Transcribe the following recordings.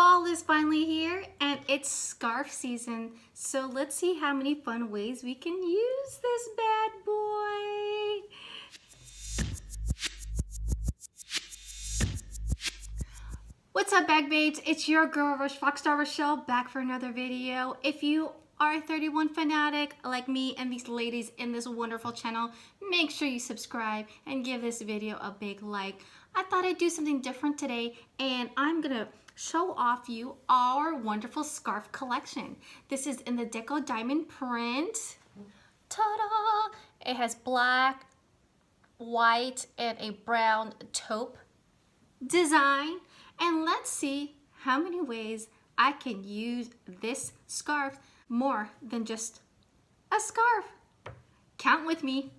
Fall is finally here and it's scarf season. So let's see how many fun ways we can use this bad boy. What's up, bag babes? It's your girl Rockstar Rochelle back for another video. If you are a 31 fanatic like me and these ladies in this wonderful channel, make sure you subscribe and give this video a big like. I thought I'd do something different today and I'm gonna show off you our wonderful scarf collection. This is in the Deco Diamond print. Ta-da! It has black, white, and a brown taupe design. And let's see how many ways I can use this scarf more than just a scarf. Count with me.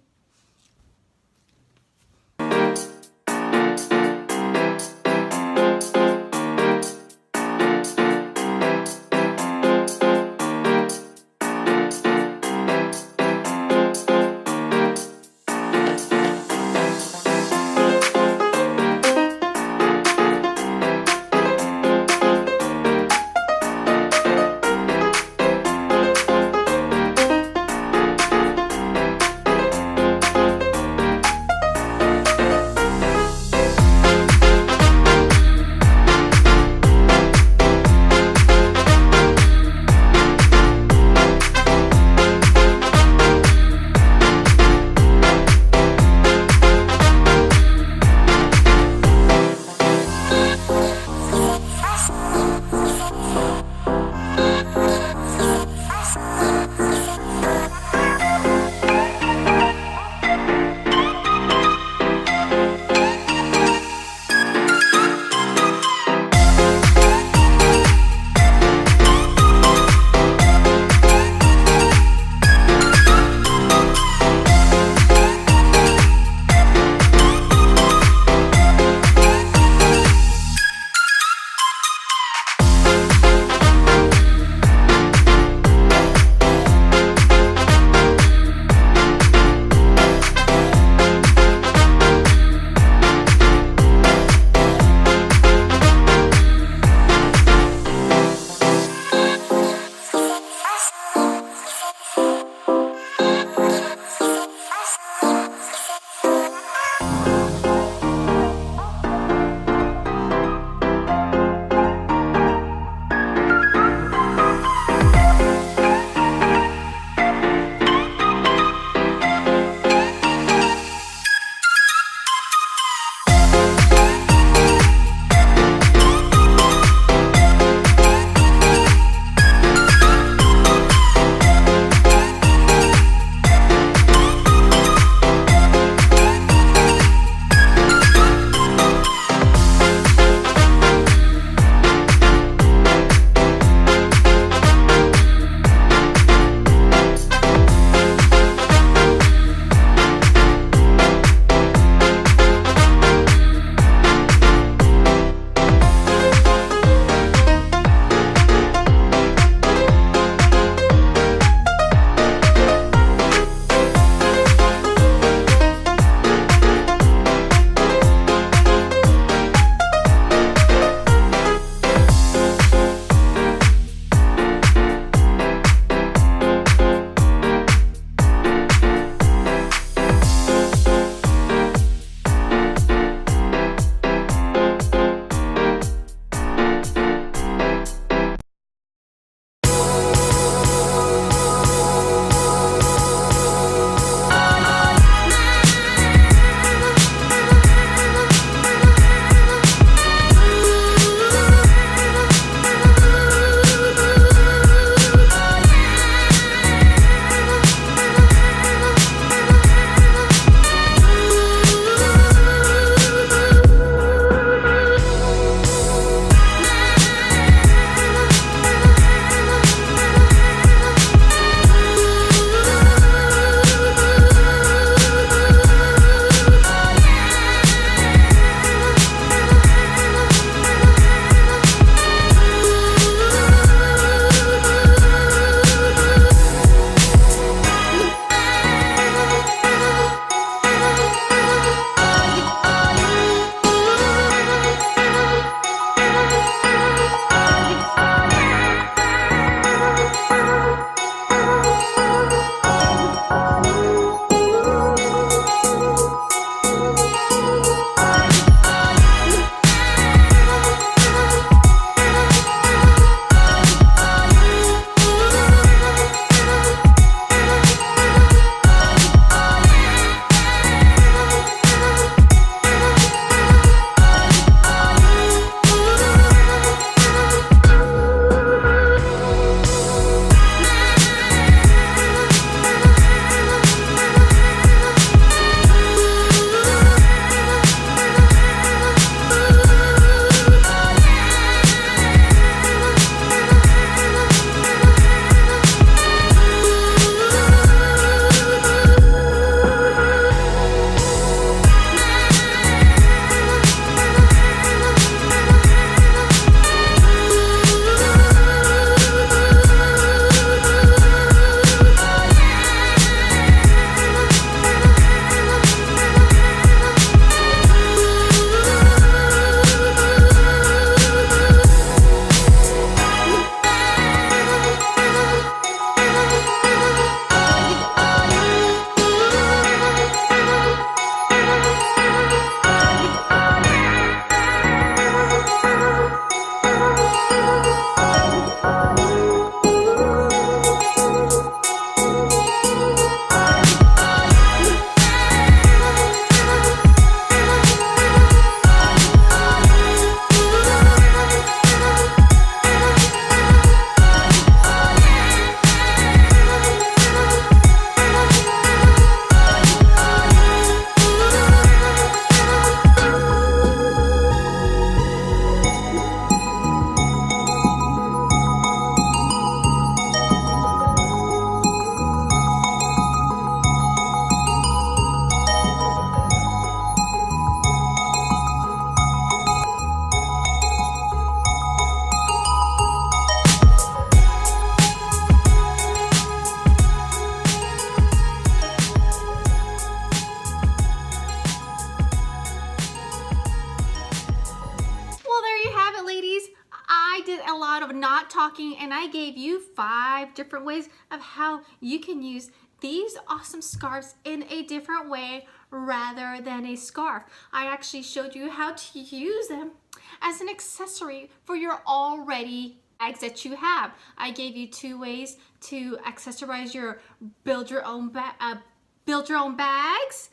a lot of not talking, and I gave you 5 different ways of how you can use these awesome scarves in a different way rather than a scarf. I actually showed you how to use them as an accessory for your already bags that you have. I gave you 2 ways to accessorize your build your own bags.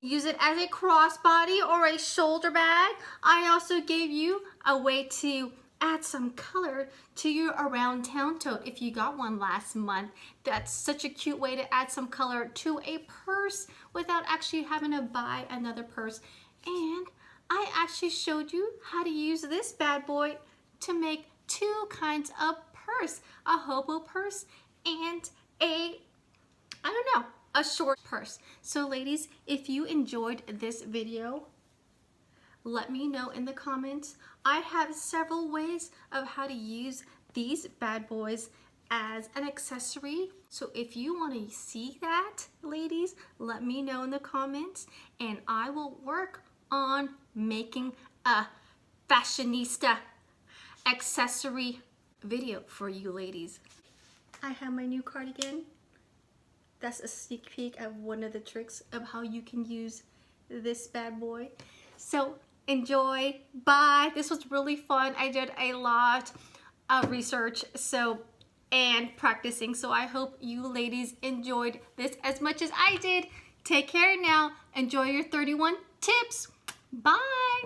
Use it as a crossbody or a shoulder bag. I also gave you a way to add some color to your around town tote if you got one last month. That's such a cute way to add some color to a purse without actually having to buy another purse. And I actually showed you how to use this bad boy to make 2 kinds of purse, a hobo purse and a short purse. So ladies, if you enjoyed this video, let me know in the comments. I have several ways of how to use these bad boys as an accessory. So if you want to see that, ladies, let me know in the comments, and I will work on making a fashionista accessory video for you ladies. I have my new cardigan. That's a sneak peek of one of the tricks of how you can use this bad boy. So enjoy. Bye. This was really fun. I did a lot of research and practicing. So I hope you ladies enjoyed this as much as I did. Take care now. Enjoy your 31 tips. Bye.